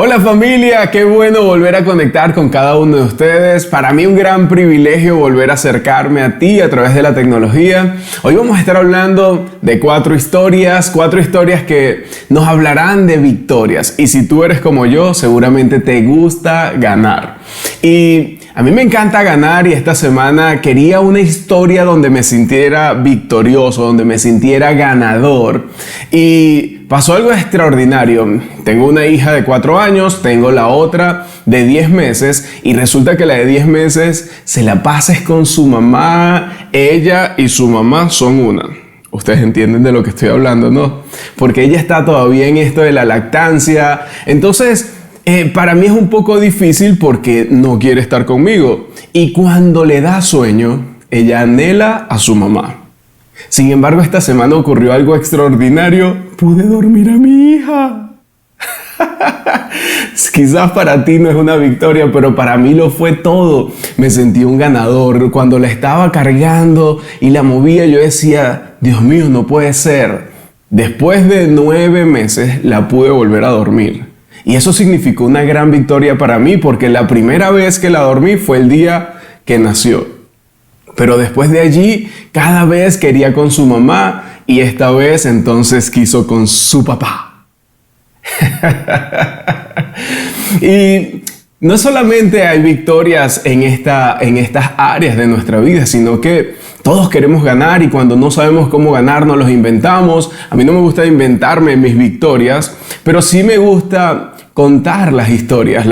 Hola familia, qué bueno volver a conectar con cada uno de ustedes. Para mí un gran privilegio volver a acercarme a ti a través de la tecnología. Hoy vamos a estar hablando de cuatro historias que nos hablarán de victorias. Y si tú eres como yo, seguramente te gusta ganar. Y a mí me encanta ganar y esta semana quería una historia donde me sintiera victorioso, donde me sintiera ganador. Y pasó algo extraordinario. Tengo una hija de 4 años, tengo la otra de 10 meses y resulta que la de 10 meses se la pasa con su mamá. Ella y su mamá son una. Ustedes entienden de lo que estoy hablando, ¿no? Porque ella está todavía en esto de la lactancia. Entonces, para mí es un poco difícil porque no quiere estar conmigo. Y cuando le da sueño, ella anhela a su mamá. Sin embargo, esta semana ocurrió algo extraordinario. Pude dormir a mi hija. Quizás para ti no es una victoria, pero para mí lo fue todo. Me sentí un ganador. Cuando la estaba cargando y la movía, yo decía, Dios mío, no puede ser. Después de 9 meses, la pude volver a dormir. Y eso significó una gran victoria para mí, porque la primera vez que la dormí fue el día que nació. Pero después de allí, cada vez quería con su mamá y esta vez entonces quiso con su papá. Y no solamente hay victorias en estas áreas de nuestra vida, sino que todos queremos ganar y cuando no sabemos cómo ganar nos los inventamos. A mí no me gusta inventarme mis victorias, pero sí me gusta contar las historias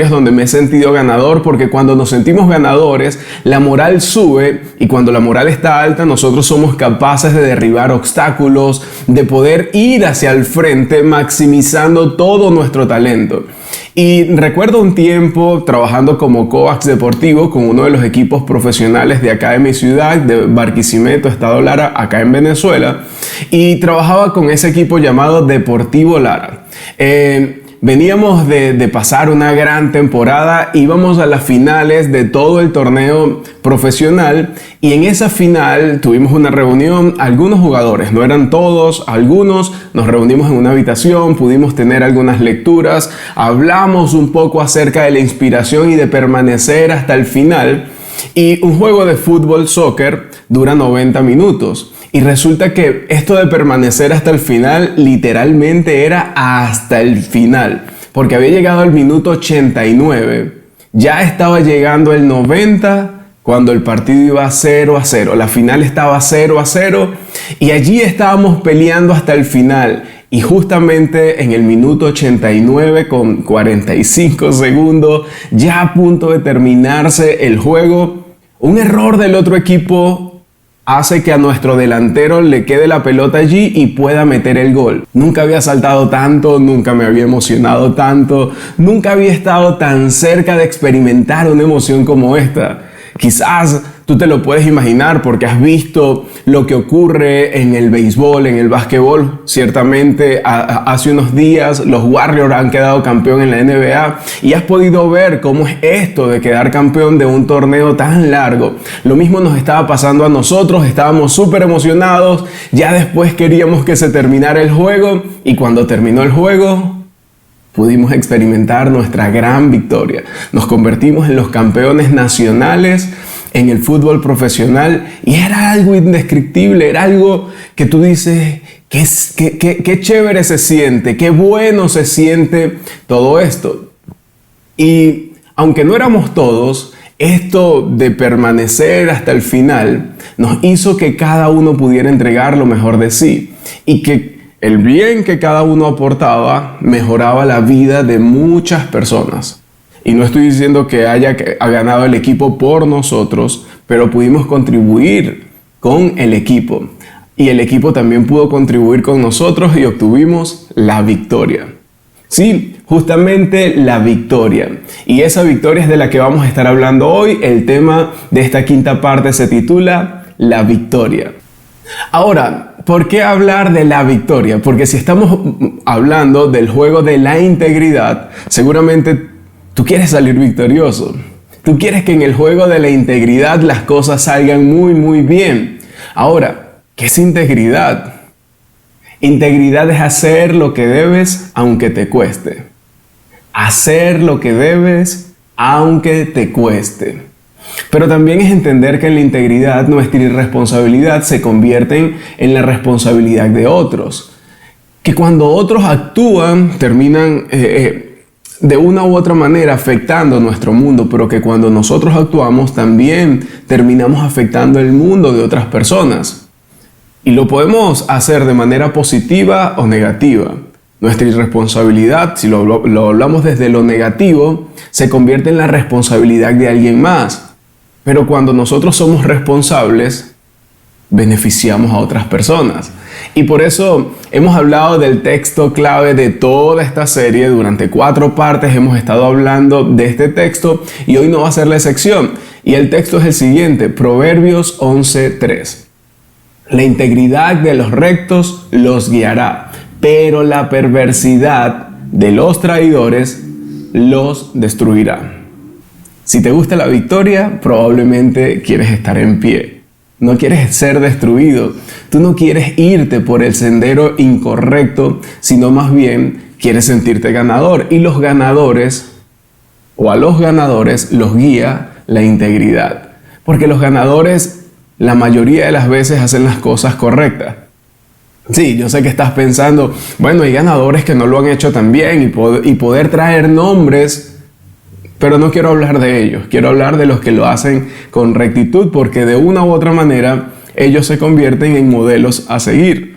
donde me he sentido ganador, porque cuando nos sentimos ganadores, la moral sube y cuando la moral está alta, nosotros somos capaces de derribar obstáculos, de poder ir hacia el frente, maximizando todo nuestro talento. Y recuerdo un tiempo trabajando como coach deportivo con uno de los equipos profesionales de acá de mi ciudad, de Barquisimeto, Estado Lara, acá en Venezuela, y trabajaba con ese equipo llamado Deportivo Lara. Veníamos de pasar una gran temporada, íbamos a las finales de todo el torneo profesional y en esa final tuvimos una reunión, algunos jugadores, no eran todos, algunos, nos reunimos en una habitación, pudimos tener algunas lecturas, hablamos un poco acerca de la inspiración y de permanecer hasta el final. Y un juego de fútbol, soccer, dura 90 minutos. Y resulta que esto de permanecer hasta el final literalmente era hasta el final. Porque había llegado al minuto 89. Ya estaba llegando el 90 cuando el partido iba 0-0. La final estaba 0-0 y allí estábamos peleando hasta el final. Y justamente en el minuto 89 con 45 segundos, ya a punto de terminarse el juego, un error del otro equipo hace que a nuestro delantero le quede la pelota allí y pueda meter el gol. Nunca había saltado tanto, nunca me había emocionado tanto, nunca había estado tan cerca de experimentar una emoción como esta. Quizás tú te lo puedes imaginar porque has visto lo que ocurre en el béisbol, en el básquetbol. Ciertamente hace unos días los Warriors han quedado campeón en la NBA y has podido ver cómo es esto de quedar campeón de un torneo tan largo. Lo mismo nos estaba pasando a nosotros, estábamos súper emocionados, ya después queríamos que se terminara el juego y cuando terminó el juego pudimos experimentar nuestra gran victoria. Nos convertimos en los campeones nacionales en el fútbol profesional y era algo indescriptible, era algo que tú dices, qué chévere se siente, qué bueno se siente todo esto. Y aunque no éramos todos, esto de permanecer hasta el final nos hizo que cada uno pudiera entregar lo mejor de sí y que el bien que cada uno aportaba mejoraba la vida de muchas personas. Y no estoy diciendo que haya ganado el equipo por nosotros, pero pudimos contribuir con el equipo. Y el equipo también pudo contribuir con nosotros y obtuvimos la victoria. Sí, justamente la victoria. Y esa victoria es de la que vamos a estar hablando hoy. El tema de esta quinta parte se titula La Victoria. Ahora, ¿por qué hablar de la victoria? Porque si estamos hablando del juego de la integridad, seguramente tú quieres salir victorioso. Tú quieres que en el juego de la integridad las cosas salgan muy bien. Ahora, ¿qué es integridad? Integridad es hacer lo que debes aunque te cueste. hacer lo que debes aunque te cueste. Pero también es entender que en la integridad nuestra irresponsabilidad se convierte en la responsabilidad de otros. Que cuando otros actúan terminan de una u otra manera afectando nuestro mundo, pero que cuando nosotros actuamos también terminamos afectando el mundo de otras personas. Y lo podemos hacer de manera positiva o negativa. Nuestra irresponsabilidad, si lo hablamos desde lo negativo, se convierte en la responsabilidad de alguien más. Pero cuando nosotros somos responsables, beneficiamos a otras personas. Y por eso hemos hablado del texto clave de toda esta serie. Durante 4 partes hemos estado hablando de este texto y hoy no va a ser la excepción. Y el texto es el siguiente, Proverbios 11:3. La integridad de los rectos los guiará, pero la perversidad de los traidores los destruirá. Si te gusta la victoria, probablemente quieres estar en pie. No quieres ser destruido. Tú no quieres irte por el sendero incorrecto, sino más bien quieres sentirte ganador. Y los ganadores, o a los ganadores, los guía la integridad. Porque los ganadores, la mayoría de las veces, hacen las cosas correctas. Sí, yo sé que estás pensando, bueno, hay ganadores que no lo han hecho tan bien y poder traer nombres. Pero no quiero hablar de ellos, quiero hablar de los que lo hacen con rectitud, porque de una u otra manera ellos se convierten en modelos a seguir.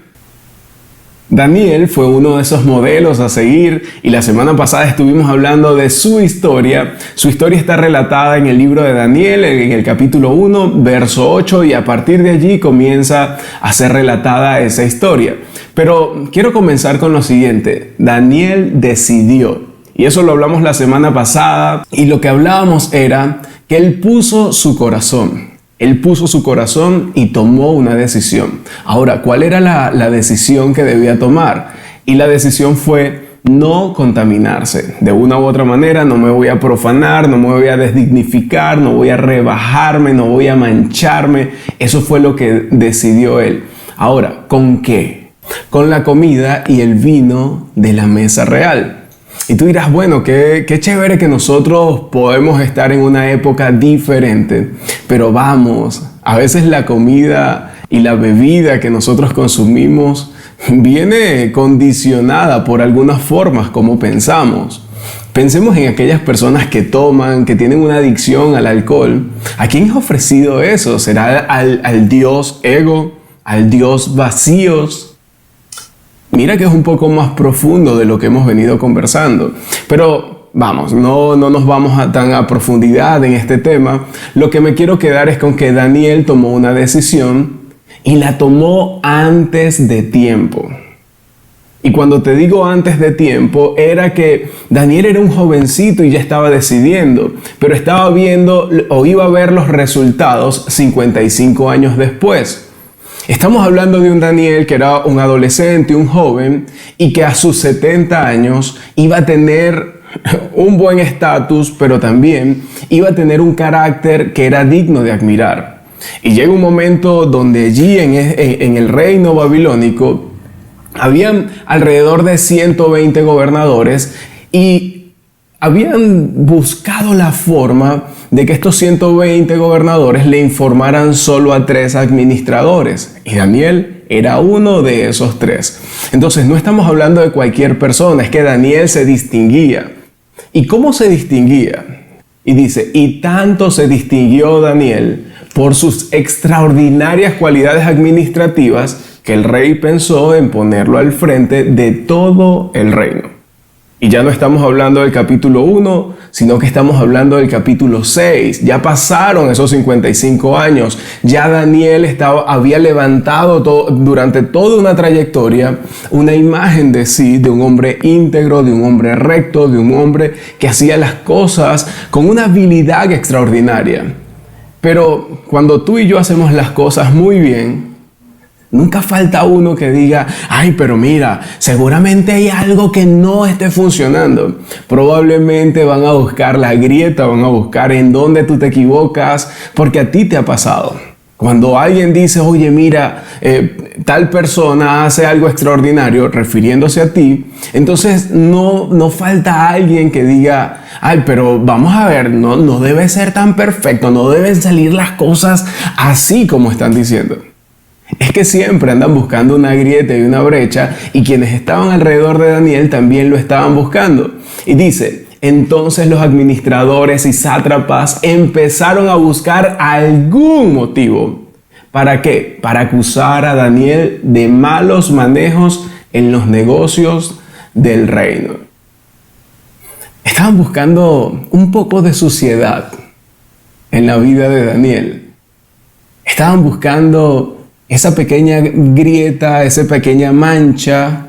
Daniel fue uno de esos modelos a seguir y la semana pasada estuvimos hablando de su historia. Su historia está relatada en el libro de Daniel, en el capítulo 1, verso 8, y a partir de allí comienza a ser relatada esa historia. Pero quiero comenzar con lo siguiente. Daniel decidió. Y eso lo hablamos la semana pasada y lo que hablábamos era que él puso su corazón. Él puso su corazón y tomó una decisión. Ahora, ¿cuál era la decisión que debía tomar? Y la decisión fue no contaminarse. De una u otra manera, no me voy a profanar, no me voy a desdignificar, no voy a rebajarme, no voy a mancharme. Eso fue lo que decidió él. Ahora, ¿con qué? Con la comida y el vino de la mesa real. Y tú dirás, bueno, qué chévere que nosotros podemos estar en una época diferente, pero vamos, a veces la comida y la bebida que nosotros consumimos viene condicionada por algunas formas como pensamos. Pensemos en aquellas personas que toman, que tienen una adicción al alcohol. ¿A quién es ofrecido eso? ¿Será al dios ego? ¿Al dios vacíos? Mira que es un poco más profundo de lo que hemos venido conversando. Pero vamos, no nos vamos tan a profundidad en este tema. Lo que me quiero quedar es con que Daniel tomó una decisión y la tomó antes de tiempo. Y cuando te digo antes de tiempo, era que Daniel era un jovencito y ya estaba decidiendo, pero estaba viendo o iba a ver los resultados 55 años después. Estamos hablando de un Daniel que era un adolescente, un joven, y que a sus 70 años iba a tener un buen estatus, pero también iba a tener un carácter que era digno de admirar. Y llega un momento donde allí en el reino babilónico habían alrededor de 120 gobernadores y habían buscado la forma de que estos 120 gobernadores le informaran solo a 3 administradores. Y Daniel era uno de esos 3. Entonces no estamos hablando de cualquier persona, es que Daniel se distinguía. ¿Y cómo se distinguía? Y dice, y tanto se distinguió Daniel por sus extraordinarias cualidades administrativas que el rey pensó en ponerlo al frente de todo el reino. Y ya no estamos hablando del capítulo 1, sino que estamos hablando del capítulo 6. Ya pasaron esos 55 años. Ya Daniel había levantado durante toda una trayectoria una imagen de sí, de un hombre íntegro, de un hombre recto, de un hombre que hacía las cosas con una habilidad extraordinaria. Pero cuando tú y yo hacemos las cosas muy bien, nunca falta uno que diga, ay, pero mira, seguramente hay algo que no esté funcionando. Probablemente van a buscar la grieta, van a buscar en dónde tú te equivocas, porque a ti te ha pasado. Cuando alguien dice, oye, mira, tal persona hace algo extraordinario, refiriéndose a ti, entonces no falta alguien que diga, ay, pero vamos a ver, no debe ser tan perfecto, no deben salir las cosas así como están diciendo. Es que siempre andan buscando una grieta y una brecha, y quienes estaban alrededor de Daniel también lo estaban buscando. Y dice, entonces los administradores y sátrapas empezaron a buscar algún motivo. ¿Para qué? Para acusar a Daniel de malos manejos en los negocios del reino. Estaban buscando un poco de suciedad en la vida de Daniel. Estaban buscando esa pequeña grieta, esa pequeña mancha.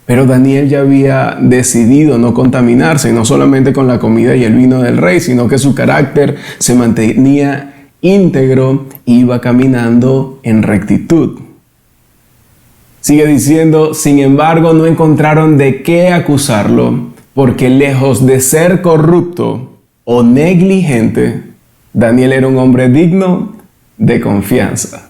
Pero Daniel ya había decidido no contaminarse, no solamente con la comida y el vino del rey, sino que su carácter se mantenía íntegro, iba caminando en rectitud. Sigue diciendo, sin embargo, no encontraron de qué acusarlo, porque lejos de ser corrupto o negligente, Daniel era un hombre digno de confianza.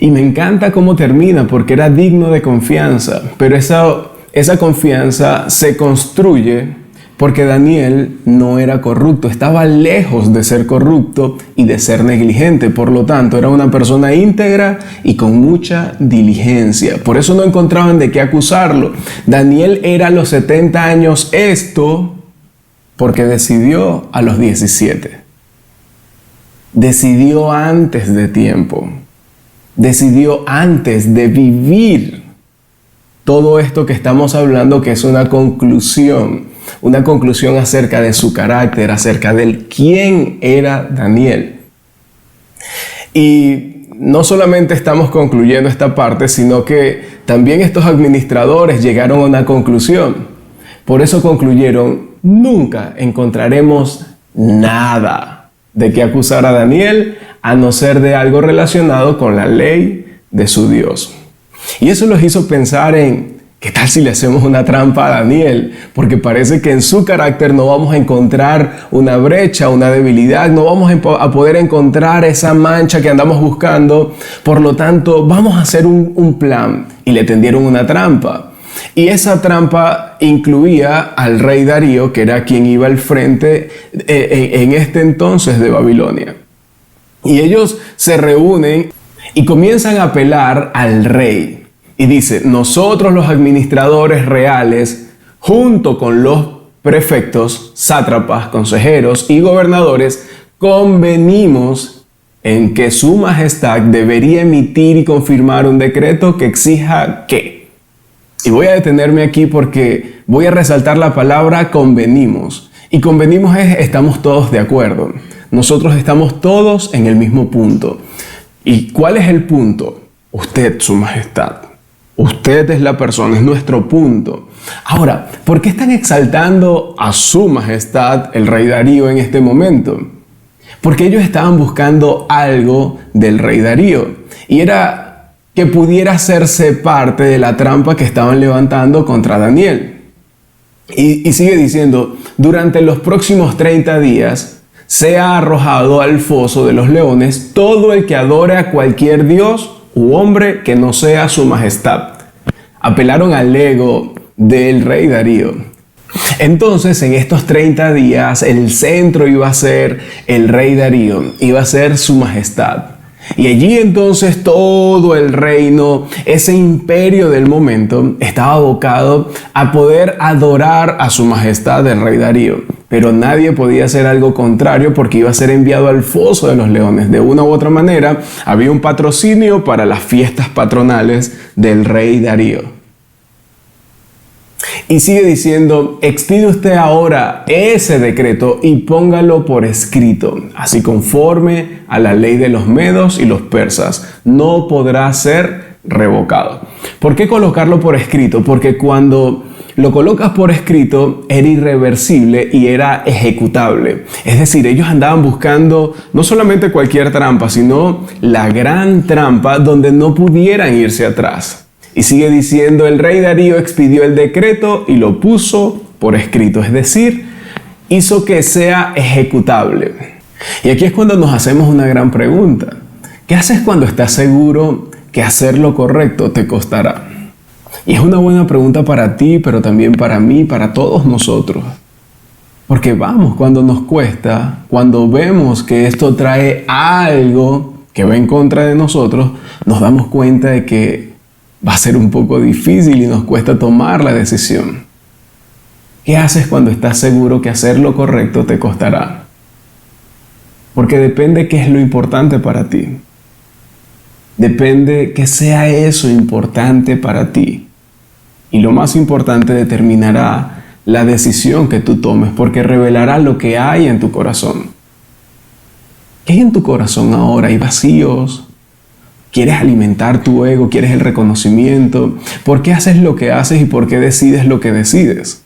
Y me encanta cómo termina, porque era digno de confianza, pero esa confianza se construye porque Daniel no era corrupto, estaba lejos de ser corrupto y de ser negligente. Por lo tanto, era una persona íntegra y con mucha diligencia. Por eso no encontraban de qué acusarlo. Daniel era a los 70 años esto porque decidió a los 17. Decidió antes de tiempo. Decidió antes de vivir todo esto que estamos hablando, que es una conclusión acerca de su carácter, acerca de quién era Daniel. Y no solamente estamos concluyendo esta parte, sino que también estos administradores llegaron a una conclusión. Por eso concluyeron, nunca encontraremos nada de qué acusar a Daniel, a no ser de algo relacionado con la ley de su Dios. Y eso los hizo pensar en, ¿qué tal si le hacemos una trampa a Daniel? Porque parece que en su carácter no vamos a encontrar una brecha, una debilidad, no vamos a poder encontrar esa mancha que andamos buscando. Por lo tanto, vamos a hacer un plan. Y le tendieron una trampa. Y esa trampa incluía al rey Darío, que era quien iba al frente en este entonces de Babilonia. Y ellos se reúnen y comienzan a apelar al rey. Y dice, nosotros los administradores reales, junto con los prefectos, sátrapas, consejeros y gobernadores, convenimos en que su majestad debería emitir y confirmar un decreto que exija que. Y voy a detenerme aquí porque voy a resaltar la palabra convenimos. Y convenimos es estamos todos de acuerdo. Nosotros estamos todos en el mismo punto. ¿Y cuál es el punto? Usted, su majestad. Usted es la persona, es nuestro punto. Ahora, ¿por qué están exaltando a su majestad, el rey Darío, en este momento? Porque ellos estaban buscando algo del rey Darío. Y era que pudiera hacerse parte de la trampa que estaban levantando contra Daniel. Y sigue diciendo, durante los próximos 30 días, sea arrojado al foso de los leones todo el que adore a cualquier dios u hombre que no sea su majestad. Apelaron al ego del rey Darío. Entonces, en estos 30 días, el centro iba a ser el rey Darío, iba a ser su majestad. Y allí entonces todo el reino, ese imperio del momento, estaba abocado a poder adorar a su majestad el rey Darío. Pero nadie podía hacer algo contrario porque iba a ser enviado al foso de los leones. De una u otra manera, había un patrocinio para las fiestas patronales del rey Darío. Y sigue diciendo, expide usted ahora ese decreto y póngalo por escrito, así conforme a la ley de los medos y los persas. No podrá ser revocado. ¿Por qué colocarlo por escrito? Porque cuando lo colocas por escrito era irreversible y era ejecutable. Es decir, ellos andaban buscando no solamente cualquier trampa, sino la gran trampa donde no pudieran irse atrás. Y sigue diciendo, el rey Darío expidió el decreto y lo puso por escrito, es decir, hizo que sea ejecutable. Y aquí es cuando nos hacemos una gran pregunta. ¿Qué haces cuando estás seguro que hacer lo correcto te costará? Y es una buena pregunta para ti, pero también para mí, para todos nosotros. Porque vamos, cuando nos cuesta, cuando vemos que esto trae algo que va en contra de nosotros, nos damos cuenta de que va a ser un poco difícil y nos cuesta tomar la decisión. ¿Qué haces cuando estás seguro que hacer lo correcto te costará? Porque depende qué es lo importante para ti. Depende que sea eso importante para ti. Y lo más importante determinará la decisión que tú tomes, porque revelará lo que hay en tu corazón. ¿Qué hay en tu corazón ahora? ¿Hay vacíos? ¿Quieres alimentar tu ego? ¿Quieres el reconocimiento? ¿Por qué haces lo que haces y por qué decides lo que decides?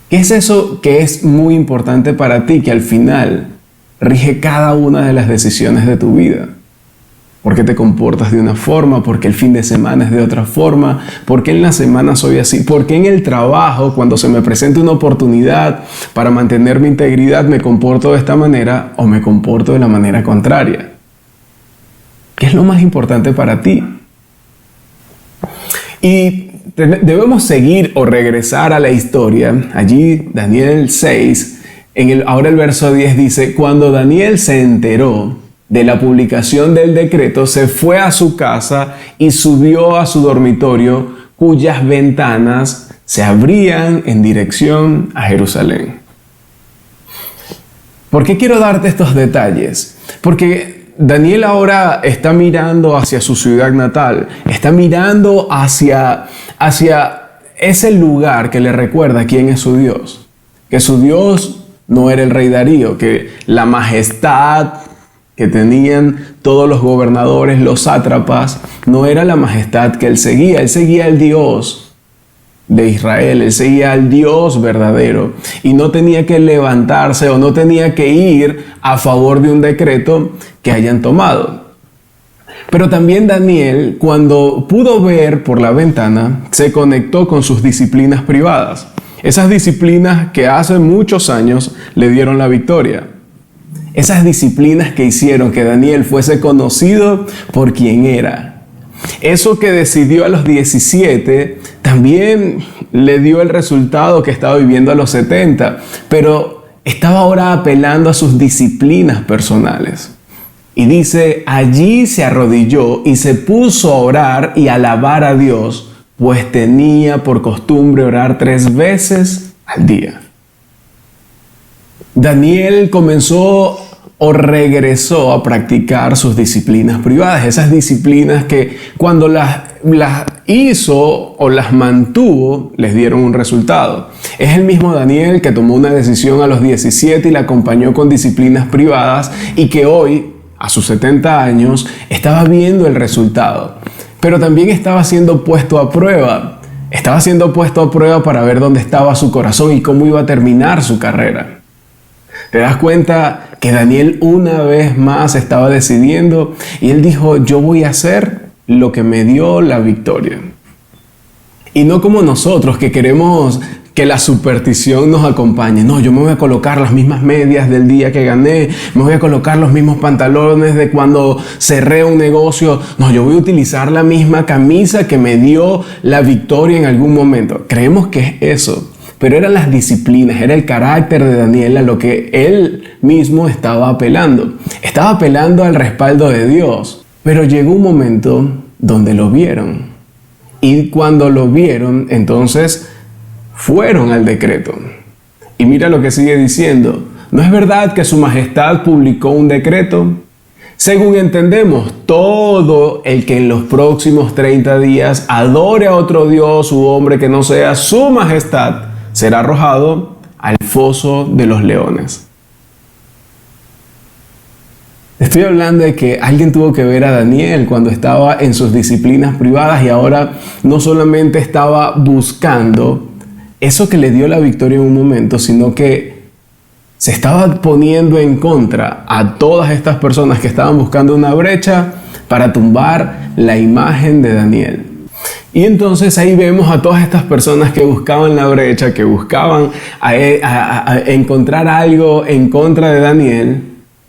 ¿Qué es eso que es muy importante para ti, que al final rige cada una de las decisiones de tu vida? ¿Por qué te comportas de una forma? ¿Por qué el fin de semana es de otra forma? ¿Por qué en la semana soy así? ¿Por qué en el trabajo, cuando se me presenta una oportunidad para mantener mi integridad, me comporto de esta manera o me comporto de la manera contraria? ¿Qué es lo más importante para ti? Y debemos seguir o regresar a la historia. Allí, Daniel 6, ahora el verso 10 dice: cuando Daniel se enteró de la publicación del decreto, se fue a su casa y subió a su dormitorio, cuyas ventanas se abrían en dirección a Jerusalén. ¿Por qué quiero darte estos detalles? Porque Daniel ahora está mirando hacia su ciudad natal, está mirando hacia ese lugar que le recuerda quién es su Dios. Que su Dios no era el rey Darío, que la majestad que tenían todos los gobernadores, los sátrapas, no era la majestad que él seguía al Dios de Israel, él seguía al Dios verdadero y no tenía que levantarse o no tenía que ir a favor de un decreto que hayan tomado. Pero también Daniel, cuando pudo ver por la ventana, se conectó con sus disciplinas privadas, esas disciplinas que hace muchos años le dieron la victoria. Esas disciplinas que hicieron que Daniel fuese conocido por quien era. Eso que decidió a los 17 también le dio el resultado que estaba viviendo a los 70, pero estaba ahora apelando a sus disciplinas personales. Y dice: allí se arrodilló y se puso a orar y a alabar a Dios, pues tenía por costumbre orar 3 veces al día. Daniel comenzó o regresó a practicar sus disciplinas privadas, esas disciplinas que cuando las hizo o las mantuvo, les dieron un resultado. Es el mismo Daniel que tomó una decisión a los 17 y la acompañó con disciplinas privadas y que hoy, a sus 70 años, estaba viendo el resultado. Pero también estaba siendo puesto a prueba. Estaba siendo puesto a prueba para ver dónde estaba su corazón y cómo iba a terminar su carrera. ¿Te das cuenta que Daniel una vez más estaba decidiendo? Y él dijo: yo voy a hacer lo que me dio la victoria. Y no como nosotros que queremos que la superstición nos acompañe. No, yo me voy a colocar las mismas medias del día que gané, me voy a colocar los mismos pantalones de cuando cerré un negocio. No, yo voy a utilizar la misma camisa que me dio la victoria en algún momento. Creemos que es eso. Pero eran las disciplinas, era el carácter de Daniel a lo que él mismo estaba apelando. Estaba apelando al respaldo de Dios. Pero llegó un momento donde lo vieron. Y cuando lo vieron, entonces fueron al decreto. Y mira lo que sigue diciendo: ¿no es verdad que su majestad publicó un decreto? Según entendemos, todo el que en los próximos 30 días adore a otro dios u hombre que no sea su majestad, será arrojado al foso de los leones. Estoy hablando de que alguien tuvo que ver a Daniel cuando estaba en sus disciplinas privadas y ahora no solamente estaba buscando eso que le dio la victoria en un momento, sino que se estaba poniendo en contra a todas estas personas que estaban buscando una brecha para tumbar la imagen de Daniel. Y entonces ahí vemos a todas estas personas que buscaban la brecha, que buscaban a encontrar algo en contra de Daniel,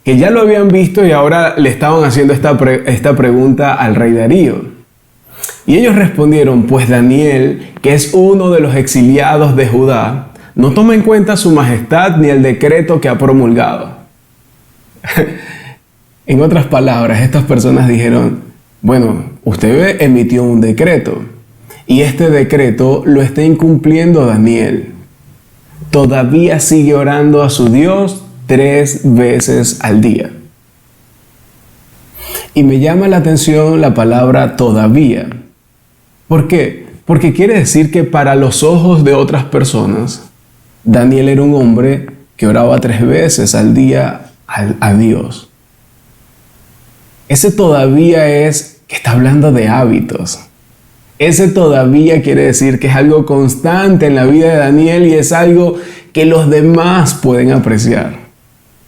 que ya lo habían visto y ahora le estaban haciendo esta pregunta al rey Darío. Y ellos respondieron, pues Daniel, que es uno de los exiliados de Judá, no toma en cuenta su majestad ni el decreto que ha promulgado. En otras palabras, estas personas dijeron, bueno, usted emitió un decreto y este decreto lo está incumpliendo Daniel. Todavía sigue orando a su Dios 3 veces al día. Y me llama la atención la palabra todavía. ¿Por qué? Porque quiere decir que para los ojos de otras personas, Daniel era un hombre que oraba 3 veces al día a Dios. Ese todavía es que está hablando de hábitos. Ese todavía quiere decir que es algo constante en la vida de Daniel y es algo que los demás pueden apreciar.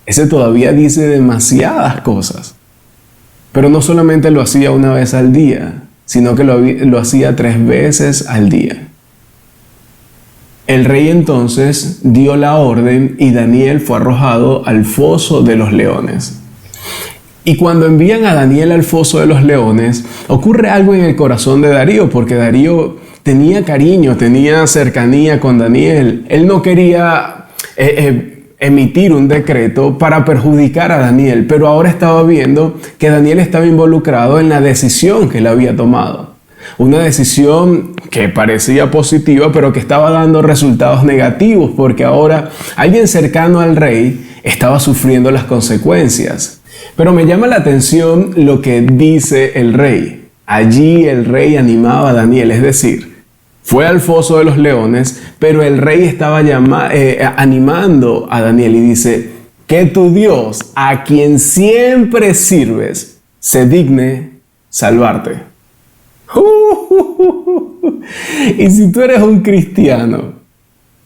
Ese todavía dice demasiadas cosas. Pero no solamente lo hacía una vez al día, sino que lo hacía 3 veces al día. El rey entonces dio la orden y Daniel fue arrojado al foso de los leones. Y cuando envían a Daniel al foso de los leones, ocurre algo en el corazón de Darío, porque Darío tenía cariño, tenía cercanía con Daniel. Él no quería emitir un decreto para perjudicar a Daniel, pero ahora estaba viendo que Daniel estaba involucrado en la decisión que él había tomado. Una decisión que parecía positiva, pero que estaba dando resultados negativos, porque ahora alguien cercano al rey estaba sufriendo las consecuencias. Pero me llama la atención lo que dice el rey. Allí el rey animaba a Daniel, es decir, fue al foso de los leones, pero el rey estaba animando a Daniel y dice, que tu Dios, a quien siempre sirves, se digne salvarte. Y si tú eres un cristiano,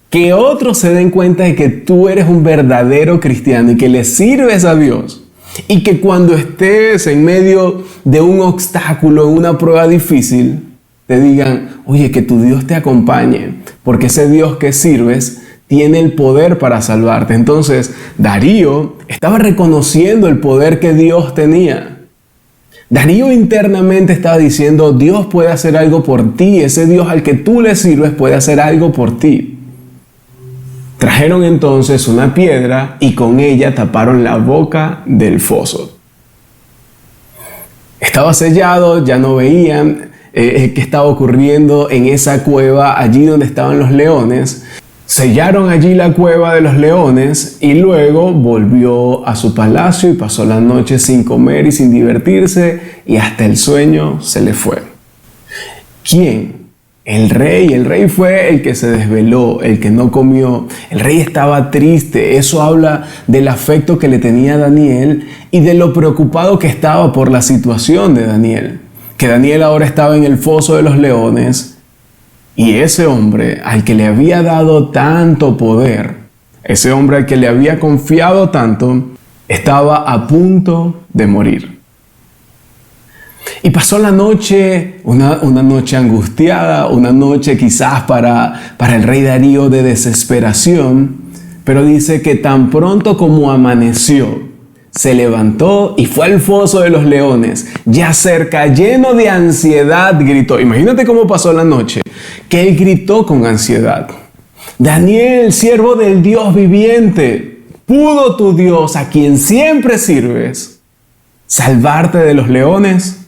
que otros se den cuenta de que tú eres un verdadero cristiano y que le sirves a Dios, y que cuando estés en medio de un obstáculo, en una prueba difícil, te digan, oye, que tu Dios te acompañe, porque ese Dios que sirves tiene el poder para salvarte. Entonces, Darío estaba reconociendo el poder que Dios tenía. Darío internamente estaba diciendo, Dios puede hacer algo por ti, ese Dios al que tú le sirves puede hacer algo por ti. Trajeron entonces una piedra y con ella taparon la boca del foso. Estaba sellado, ya no veían qué estaba ocurriendo en esa cueva, allí donde estaban los leones. Sellaron allí la cueva de los leones y luego volvió a su palacio y pasó la noche sin comer y sin divertirse y hasta el sueño se le fue. ¿Quién? El rey fue el que se desveló, el que no comió. El rey estaba triste. Eso habla del afecto que le tenía a Daniel y de lo preocupado que estaba por la situación de Daniel. Que Daniel ahora estaba en el foso de los leones y ese hombre al que le había dado tanto poder, ese hombre al que le había confiado tanto, estaba a punto de morir. Y pasó la noche, una noche angustiada, una noche quizás para el rey Darío de desesperación, pero dice que tan pronto como amaneció, se levantó y fue al foso de los leones, ya cerca, lleno de ansiedad, gritó. Imagínate cómo pasó la noche, que él gritó con ansiedad. Daniel, siervo del Dios viviente, ¿pudo tu Dios, a quien siempre sirves, salvarte de los leones?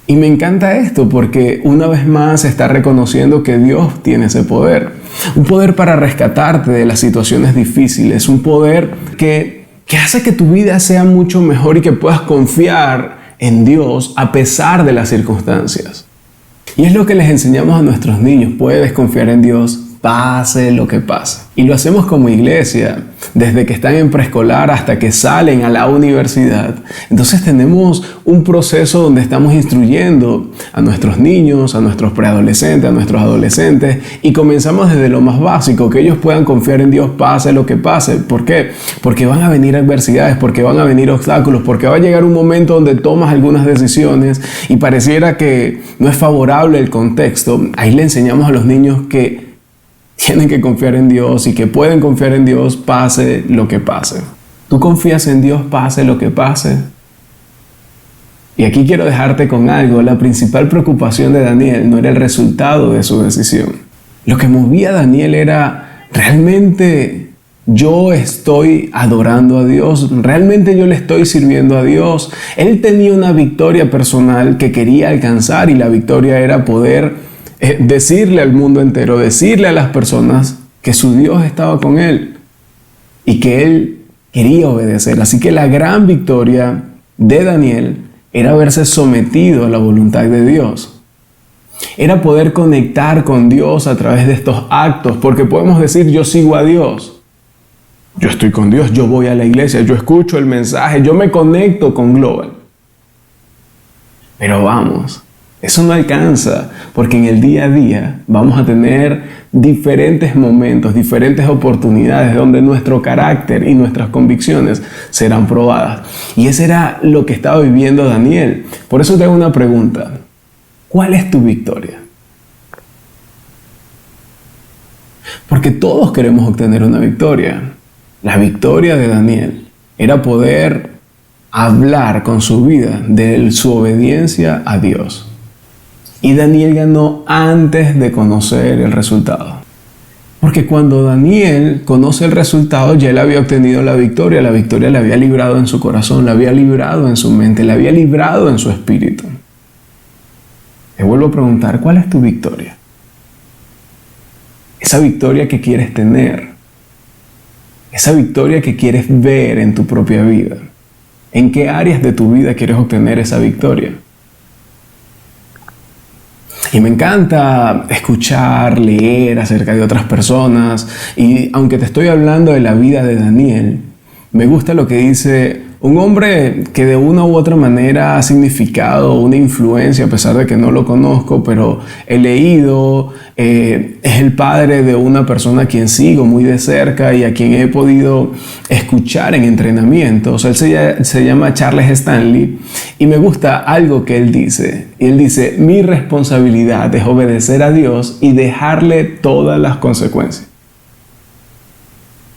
Y me encanta esto porque una vez más está reconociendo que Dios tiene ese poder. Un poder para rescatarte de las situaciones difíciles. Un poder que hace que tu vida sea mucho mejor y que puedas confiar en Dios a pesar de las circunstancias. Y es lo que les enseñamos a nuestros niños. Puedes confiar en Dios, pase lo que pase. Y lo hacemos como iglesia, desde que están en preescolar hasta que salen a la universidad. Entonces tenemos un proceso donde estamos instruyendo a nuestros niños, a nuestros preadolescentes, a nuestros adolescentes, y comenzamos desde lo más básico, que ellos puedan confiar en Dios pase lo que pase. ¿Por qué? Porque van a venir adversidades, porque van a venir obstáculos, porque va a llegar un momento donde tomas algunas decisiones y pareciera que no es favorable el contexto. Ahí le enseñamos a los niños que tienen que confiar en Dios y que pueden confiar en Dios pase lo que pase. ¿Tú confías en Dios pase lo que pase? Y aquí quiero dejarte con algo. La principal preocupación de Daniel no era el resultado de su decisión. Lo que movía a Daniel era, ¿realmente yo estoy adorando a Dios? ¿Realmente yo le estoy sirviendo a Dios? Él tenía una victoria personal que quería alcanzar, y la victoria era poder decirle al mundo entero, decirle a las personas que su Dios estaba con él y que él quería obedecer. Así que la gran victoria de Daniel era haberse sometido a la voluntad de Dios. Era poder conectar con Dios a través de estos actos, porque podemos decir, yo sigo a Dios, yo estoy con Dios, yo voy a la iglesia, yo escucho el mensaje, yo me conecto con Global. Pero vamos, eso no alcanza, porque en el día a día vamos a tener diferentes momentos, diferentes oportunidades donde nuestro carácter y nuestras convicciones serán probadas. Y eso era lo que estaba viviendo Daniel. Por eso te hago una pregunta. ¿Cuál es tu victoria? Porque todos queremos obtener una victoria. La victoria de Daniel era poder hablar con su vida de su obediencia a Dios. Y Daniel ganó antes de conocer el resultado. Porque cuando Daniel conoce el resultado, ya él había obtenido la victoria. La victoria la había librado en su corazón, la había librado en su mente, la había librado en su espíritu. Te vuelvo a preguntar, ¿cuál es tu victoria? Esa victoria que quieres tener. Esa victoria que quieres ver en tu propia vida. ¿En qué áreas de tu vida quieres obtener esa victoria? Y me encanta escuchar, leer acerca de otras personas. Y aunque te estoy hablando de la vida de Daniel, me gusta lo que dice un hombre que de una u otra manera ha significado una influencia, a pesar de que no lo conozco, pero he leído, es el padre de una persona a quien sigo muy de cerca y a quien he podido escuchar en entrenamientos. Él se llama Charles Stanley, y me gusta algo que él dice. Y él dice, mi responsabilidad es obedecer a Dios y dejarle todas las consecuencias.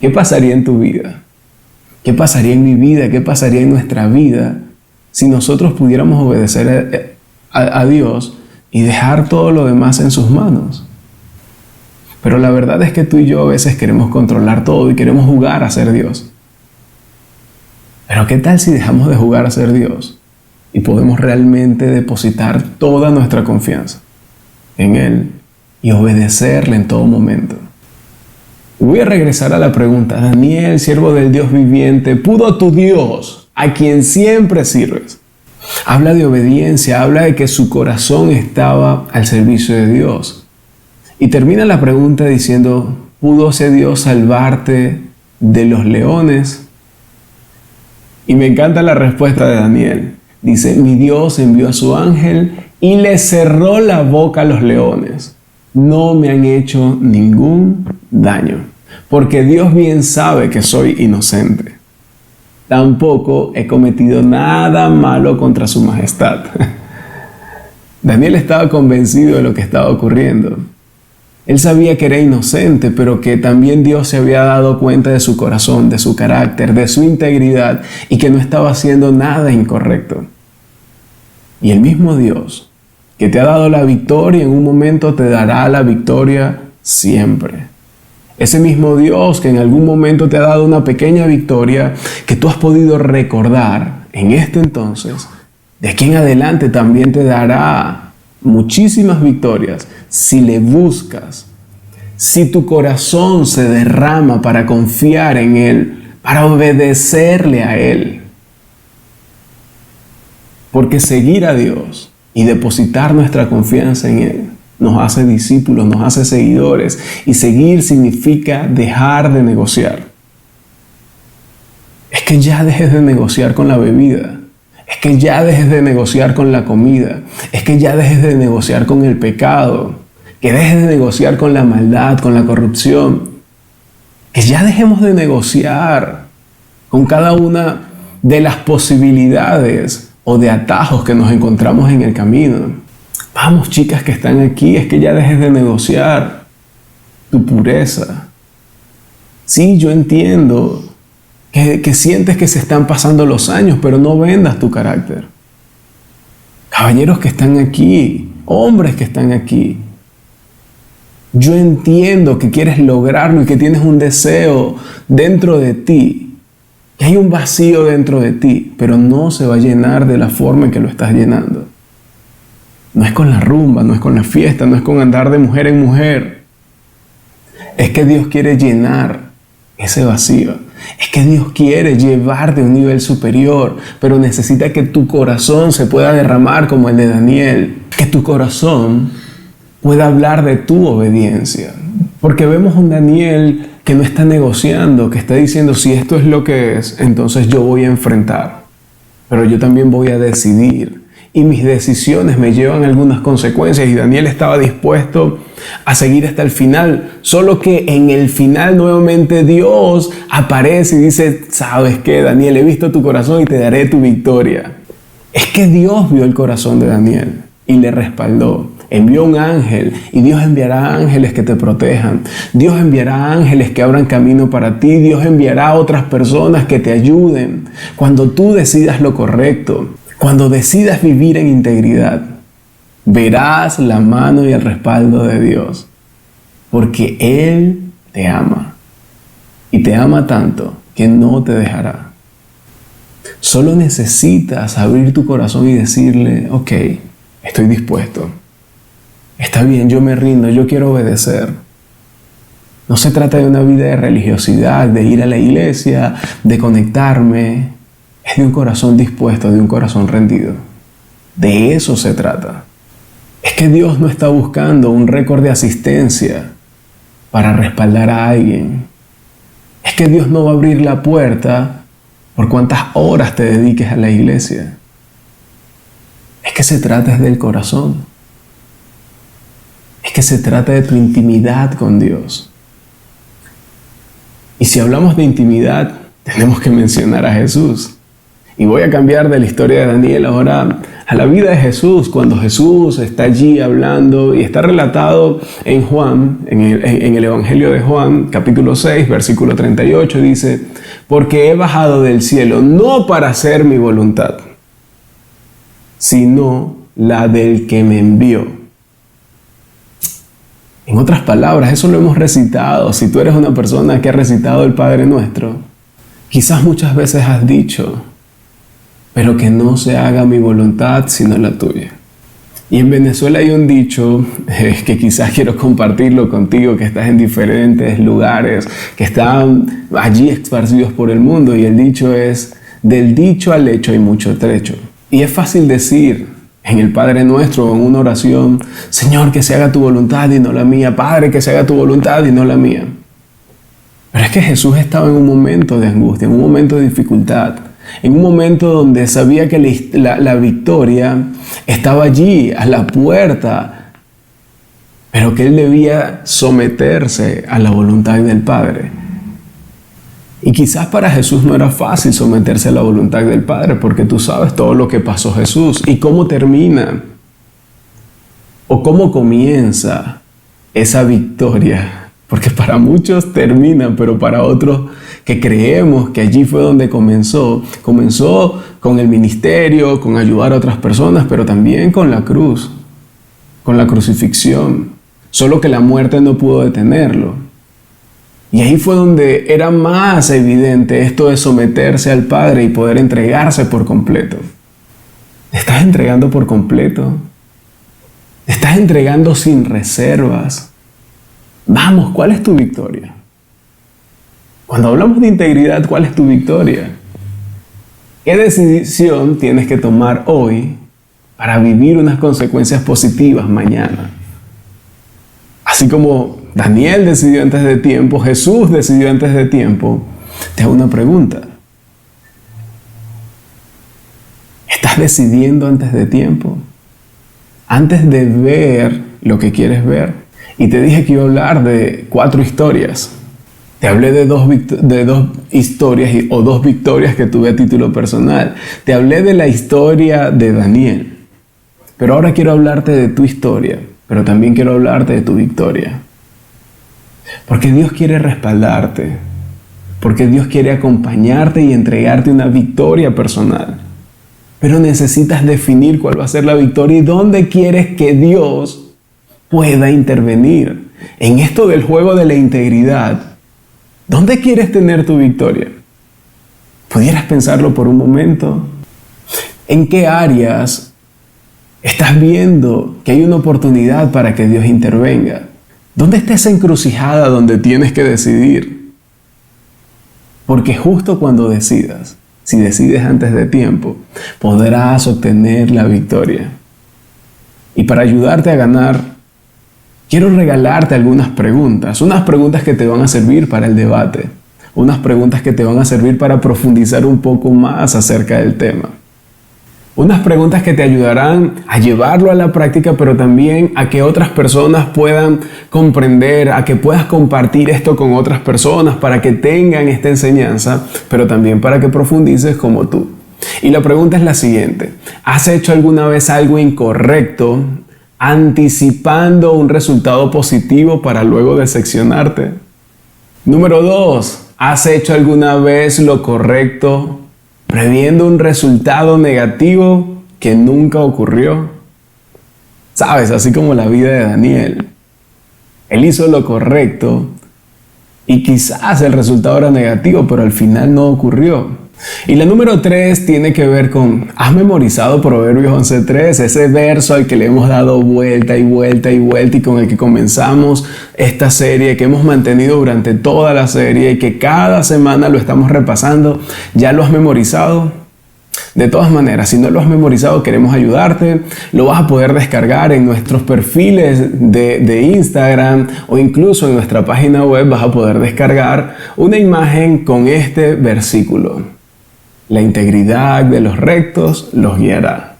¿Qué pasaría en tu vida? ¿Qué pasaría en mi vida? ¿Qué pasaría en nuestra vida si nosotros pudiéramos obedecer a Dios y dejar todo lo demás en sus manos? Pero la verdad es que tú y yo a veces queremos controlar todo y queremos jugar a ser Dios. Pero ¿qué tal si dejamos de jugar a ser Dios y podemos realmente depositar toda nuestra confianza en Él y obedecerle en todo momento? Voy a regresar a la pregunta. Daniel, siervo del Dios viviente, ¿pudo tu Dios, a quien siempre sirves? Habla de obediencia, habla de que su corazón estaba al servicio de Dios. Y termina la pregunta diciendo, ¿pudo ese Dios salvarte de los leones? Y me encanta la respuesta de Daniel. Dice, mi Dios envió a su ángel y le cerró la boca a los leones. No me han hecho ningún daño, porque Dios bien sabe que soy inocente. Tampoco he cometido nada malo contra su majestad. Daniel estaba convencido de lo que estaba ocurriendo. Él sabía que era inocente, pero que también Dios se había dado cuenta de su corazón, de su carácter, de su integridad, y que no estaba haciendo nada incorrecto. Y el mismo Dios que te ha dado la victoria en un momento te dará la victoria siempre. Ese mismo Dios que en algún momento te ha dado una pequeña victoria que tú has podido recordar en este entonces, de aquí en adelante también te dará muchísimas victorias si le buscas, si tu corazón se derrama para confiar en Él, para obedecerle a Él. Porque seguir a Dios y depositar nuestra confianza en Él nos hace discípulos, nos hace seguidores. Y seguir significa dejar de negociar. Es que ya dejes de negociar con la bebida. Es que ya dejes de negociar con la comida. Es que ya dejes de negociar con el pecado. Que dejes de negociar con la maldad, con la corrupción. Que ya dejemos de negociar con cada una de las posibilidades o de atajos que nos encontramos en el camino. Vamos, chicas que están aquí, es que ya dejes de negociar. tu pureza. Sí, yo entiendo que sientes que se están pasando los años, pero no vendas tu carácter. Caballeros que están aquí, hombres que están aquí, yo entiendo que quieres lograrlo y que tienes un deseo dentro de ti, que hay un vacío dentro de ti, pero no se va a llenar de la forma en que lo estás llenando. No es con la rumba, no es con la fiesta, no es con andar de mujer en mujer. Es que Dios quiere llenar ese vacío. Es que Dios quiere llevarte a un nivel superior, pero necesita que tu corazón se pueda derramar como el de Daniel. Que tu corazón pueda hablar de tu obediencia. Porque vemos un Daniel que no está negociando, que está diciendo, si esto es lo que es, entonces yo voy a enfrentar. Pero yo también voy a decidir. Y mis decisiones me llevan a algunas consecuencias. Y Daniel estaba dispuesto a seguir hasta el final. Solo que en el final nuevamente Dios aparece y dice, ¿sabes qué, Daniel? He visto tu corazón y te daré tu victoria. Es que Dios vio el corazón de Daniel y le respaldó. Envió un ángel y Dios enviará ángeles que te protejan. Dios enviará ángeles que abran camino para ti. Dios enviará a otras personas que te ayuden. Cuando tú decidas lo correcto, cuando decidas vivir en integridad, verás la mano y el respaldo de Dios. Porque Él te ama. Y te ama tanto que no te dejará. Solo necesitas abrir tu corazón y decirle, ok, estoy dispuesto. Está bien, yo me rindo, yo quiero obedecer. No se trata de una vida de religiosidad, de ir a la iglesia, de conectarme. Es de un corazón dispuesto, de un corazón rendido. De eso se trata. Es que Dios no está buscando un récord de asistencia para respaldar a alguien. Es que Dios no va a abrir la puerta por cuántas horas te dediques a la iglesia. Es que se trata del corazón. Es que se trata de tu intimidad con Dios. Y si hablamos de intimidad, tenemos que mencionar a Jesús. Y voy a cambiar de la historia de Daniel ahora a la vida de Jesús, cuando Jesús está allí hablando y está relatado en Juan, en el Evangelio de Juan, capítulo 6, versículo 38, dice, porque he bajado del cielo no para hacer mi voluntad, sino la del que me envió. En otras palabras, eso lo hemos recitado. Si tú eres una persona que ha recitado el Padre Nuestro, quizás muchas veces has dicho, pero que no se haga mi voluntad sino la tuya. Y en Venezuela hay un dicho que quizás quiero compartirlo contigo, que estás en diferentes lugares, que están allí esparcidos por el mundo, y el dicho es, del dicho al hecho hay mucho trecho. Y es fácil decir en el Padre Nuestro, en una oración, Señor, que se haga tu voluntad y no la mía, Padre, que se haga tu voluntad y no la mía. Pero es que Jesús estaba en un momento de angustia, en un momento de dificultad, en un momento donde sabía que la victoria estaba allí, a la puerta, pero que él debía someterse a la voluntad del Padre. Y quizás para Jesús no era fácil someterse a la voluntad del Padre, porque tú sabes todo lo que pasó Jesús y cómo termina o cómo comienza esa victoria. Porque para muchos termina, pero para otros que creemos que allí fue donde comenzó con el ministerio, con ayudar a otras personas, pero también con la cruz, con la crucifixión. Solo que la muerte no pudo detenerlo. Y ahí fue donde era más evidente esto de someterse al Padre y poder entregarse por completo. ¿Te estás entregando por completo? ¿Te estás entregando sin reservas? Vamos, ¿cuál es tu victoria? Cuando hablamos de integridad, ¿cuál es tu victoria? ¿Qué decisión tienes que tomar hoy para vivir unas consecuencias positivas mañana? Así como Daniel decidió antes de tiempo, Jesús decidió antes de tiempo, te hago una pregunta. ¿Estás decidiendo antes de tiempo? Antes de ver lo que quieres ver. Y te dije que iba a hablar de 4 historias. Te hablé de dos historias o 2 victorias que tuve a título personal. Te hablé de la historia de Daniel. Pero ahora quiero hablarte de tu historia, pero también quiero hablarte de tu victoria. Porque Dios quiere respaldarte, porque Dios quiere acompañarte y entregarte una victoria personal. Pero necesitas definir cuál va a ser la victoria y dónde quieres que Dios pueda intervenir. En esto del juego de la integridad, ¿dónde quieres tener tu victoria? ¿Pudieras pensarlo por un momento? ¿En qué áreas estás viendo que hay una oportunidad para que Dios intervenga? ¿Dónde está esa encrucijada donde tienes que decidir? Porque justo cuando decidas, si decides antes de tiempo, podrás obtener la victoria. Y para ayudarte a ganar, quiero regalarte algunas preguntas, unas preguntas que te van a servir para el debate, unas preguntas que te van a servir para profundizar un poco más acerca del tema. Unas preguntas que te ayudarán a llevarlo a la práctica, pero también a que otras personas puedan comprender, a que puedas compartir esto con otras personas para que tengan esta enseñanza, pero también para que profundices como tú. Y la pregunta es la siguiente: ¿has hecho alguna vez algo incorrecto anticipando un resultado positivo para luego decepcionarte? Número 2, ¿has hecho alguna vez lo correcto previendo un resultado negativo que nunca ocurrió? Sabes, así como la vida de Daniel. Él hizo lo correcto y quizás el resultado era negativo, pero al final no ocurrió. Y la número 3 tiene que ver con: ¿has memorizado Proverbios 11:3? Ese verso al que le hemos dado vuelta y vuelta y vuelta y con el que comenzamos esta serie, que hemos mantenido durante toda la serie y que cada semana lo estamos repasando. ¿Ya lo has memorizado? De todas maneras, si no lo has memorizado, queremos ayudarte. Lo vas a poder descargar en nuestros perfiles de Instagram o incluso en nuestra página web. Vas a poder descargar una imagen con este versículo: la integridad de los rectos los guiará.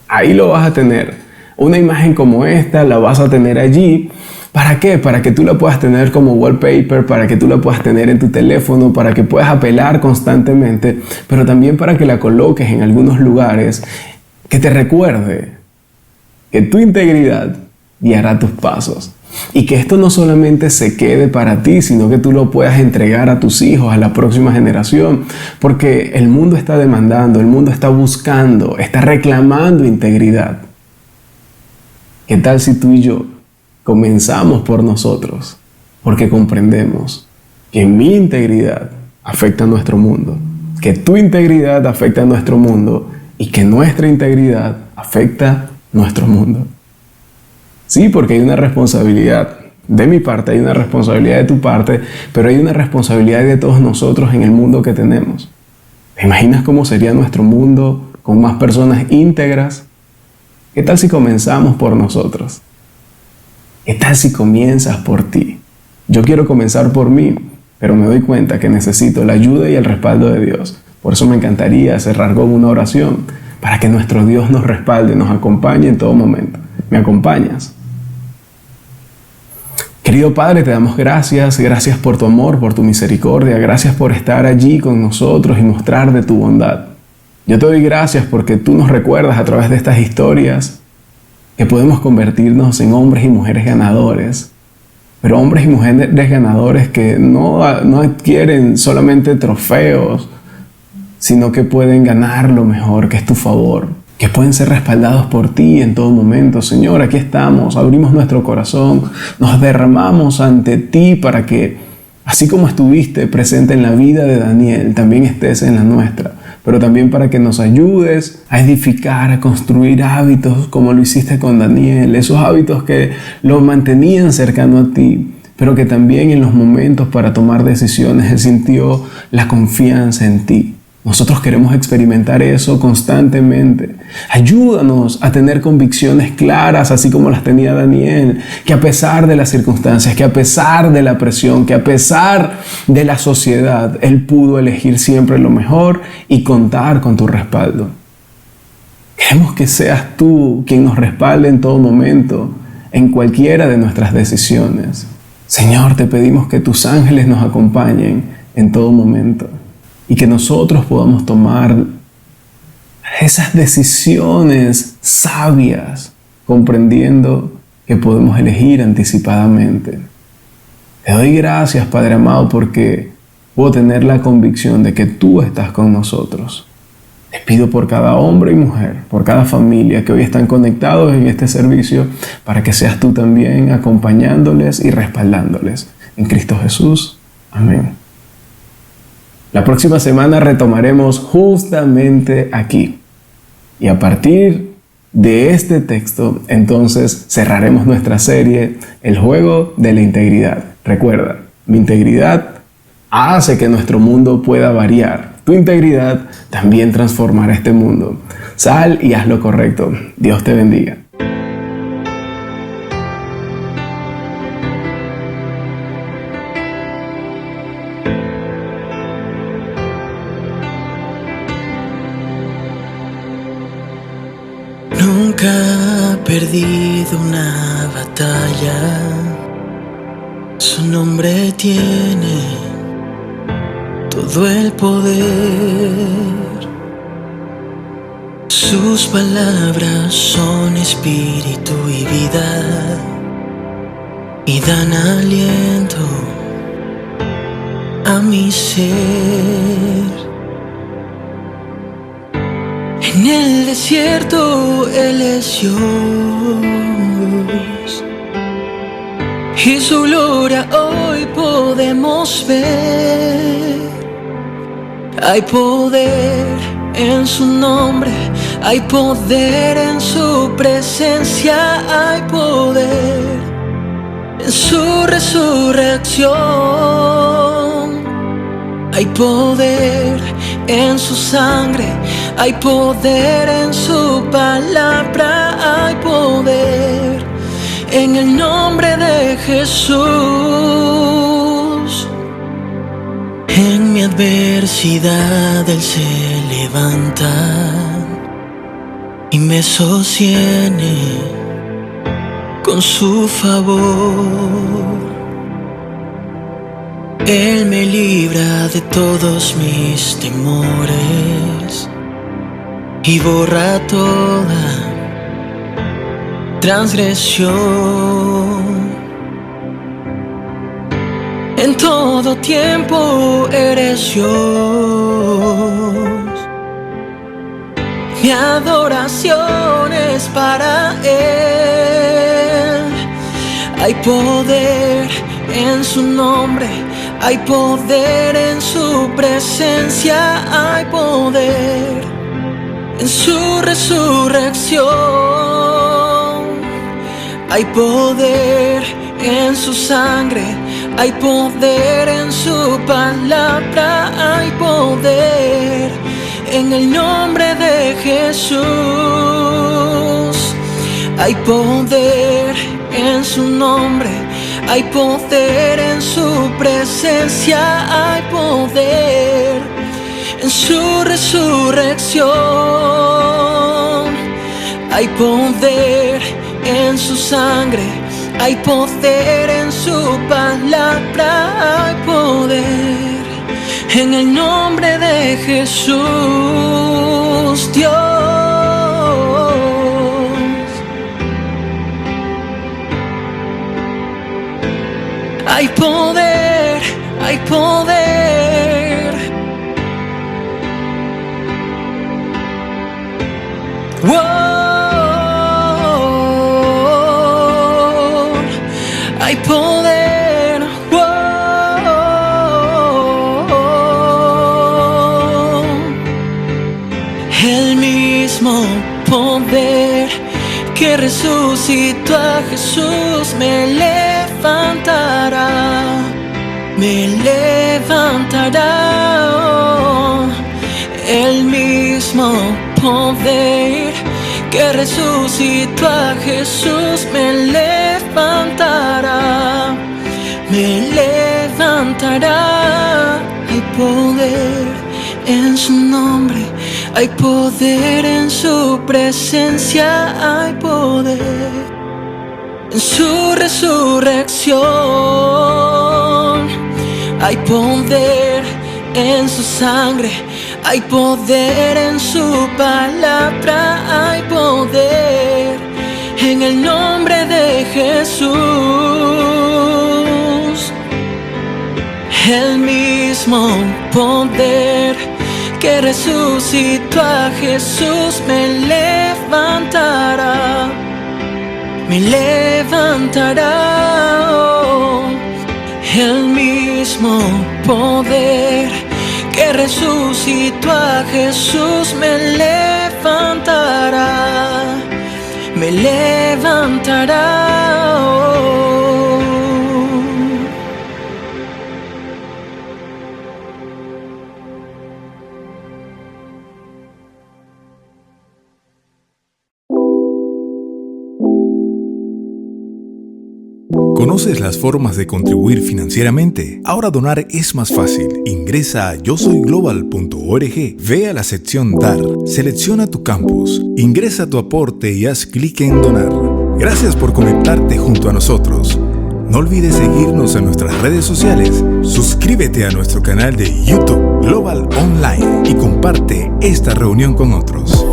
Ahí lo vas a tener. Una imagen como esta la vas a tener allí. ¿Para qué? Para que tú la puedas tener como wallpaper, para que tú la puedas tener en tu teléfono, para que puedas apelar constantemente, pero también para que la coloques en algunos lugares que te recuerde que tu integridad guiará tus pasos. Y que esto no solamente se quede para ti, sino que tú lo puedas entregar a tus hijos, a la próxima generación. Porque el mundo está demandando, el mundo está buscando, está reclamando integridad. ¿Qué tal si tú y yo comenzamos por nosotros? Porque comprendemos que mi integridad afecta a nuestro mundo, que tu integridad afecta a nuestro mundo y que nuestra integridad afecta a nuestro mundo. Sí, porque hay una responsabilidad de mi parte, hay una responsabilidad de tu parte, pero hay una responsabilidad de todos nosotros en el mundo que tenemos. ¿Te imaginas cómo sería nuestro mundo con más personas íntegras? ¿Qué tal si comenzamos por nosotros? ¿Qué tal si comienzas por ti? Yo quiero comenzar por mí, pero me doy cuenta que necesito la ayuda y el respaldo de Dios. Por eso me encantaría cerrar con una oración para que nuestro Dios nos respalde, nos acompañe en todo momento. ¿Me acompañas? Querido Padre, te damos gracias por tu amor, por tu misericordia, gracias por estar allí con nosotros y mostrar de tu bondad. Yo te doy gracias porque tú nos recuerdas a través de estas historias que podemos convertirnos en hombres y mujeres ganadores, pero hombres y mujeres ganadores que no adquieren solamente trofeos, sino que pueden ganar lo mejor, que es tu favor, que pueden ser respaldados por ti en todo momento. Señor, aquí estamos, abrimos nuestro corazón, nos derramamos ante ti para que, así como estuviste presente en la vida de Daniel, también estés en la nuestra, pero también para que nos ayudes a edificar, a construir hábitos como lo hiciste con Daniel, esos hábitos que lo mantenían cercano a ti, pero que también en los momentos para tomar decisiones él sintió la confianza en ti. Nosotros queremos experimentar eso constantemente. Ayúdanos a tener convicciones claras, así como las tenía Daniel, que a pesar de las circunstancias, que a pesar de la presión, que a pesar de la sociedad, él pudo elegir siempre lo mejor y contar con tu respaldo. Queremos que seas tú quien nos respalde en todo momento, en cualquiera de nuestras decisiones. Señor, te pedimos que tus ángeles nos acompañen en todo momento y que nosotros podamos tomar esas decisiones sabias, comprendiendo que podemos elegir anticipadamente. Te doy gracias, Padre amado, porque puedo tener la convicción de que tú estás con nosotros. Te pido por cada hombre y mujer, por cada familia que hoy están conectados en este servicio, para que seas tú también acompañándoles y respaldándoles. En Cristo Jesús. Amén. La próxima semana retomaremos justamente aquí. Y a partir de este texto, entonces cerraremos nuestra serie, El juego de la integridad. Recuerda, mi integridad hace que nuestro mundo pueda variar. Tu integridad también transformará este mundo. Sal y haz lo correcto. Dios te bendiga. Nunca ha perdido una batalla, su nombre tiene todo el poder, sus palabras son espíritu y vida, y dan aliento a mi ser. En el desierto Él es Dios, y su gloria hoy podemos ver. Hay poder en su nombre, hay poder en su presencia, hay poder en su resurrección, hay poder en su sangre, hay poder en su palabra, hay poder en el nombre de Jesús. En mi adversidad Él se levanta y me sostiene con su favor. Él me libra de todos mis temores y borra toda transgresión. En todo tiempo eres Dios, mi adoración es para Él. Hay poder en su nombre, hay poder en su presencia, hay poder en su resurrección, hay poder en su sangre, hay poder en su palabra, hay poder en el nombre de Jesús. Hay poder en su nombre, hay poder en su presencia, hay poder en su resurrección, hay poder en su sangre, hay poder en su palabra, hay poder en el nombre de Jesús, Dios. Hay poder, hay poder. Wow. Hay poder. Wow. El mismo poder que resucitó a Jesús me levantará, me levantará. Oh, el mismo poder que resucitó a Jesús me levantará, me levantará. Hay poder en su nombre, hay poder en su presencia, hay poder en su resurrección, hay poder en su sangre, hay poder en su palabra, hay poder en el nombre de Jesús. El mismo poder que resucitó a Jesús me levantará, me levantará. Oh, el mismo poder que resucitó a Jesús me levantará, me levantará. Oh. ¿Conoces las formas de contribuir financieramente? Ahora donar es más fácil. Ingresa a yosoyglobal.org, ve a la sección Dar, selecciona tu campus, ingresa tu aporte y haz clic en Donar. Gracias por conectarte junto a nosotros. No olvides seguirnos en nuestras redes sociales, suscríbete a nuestro canal de YouTube Global Online y comparte esta reunión con otros.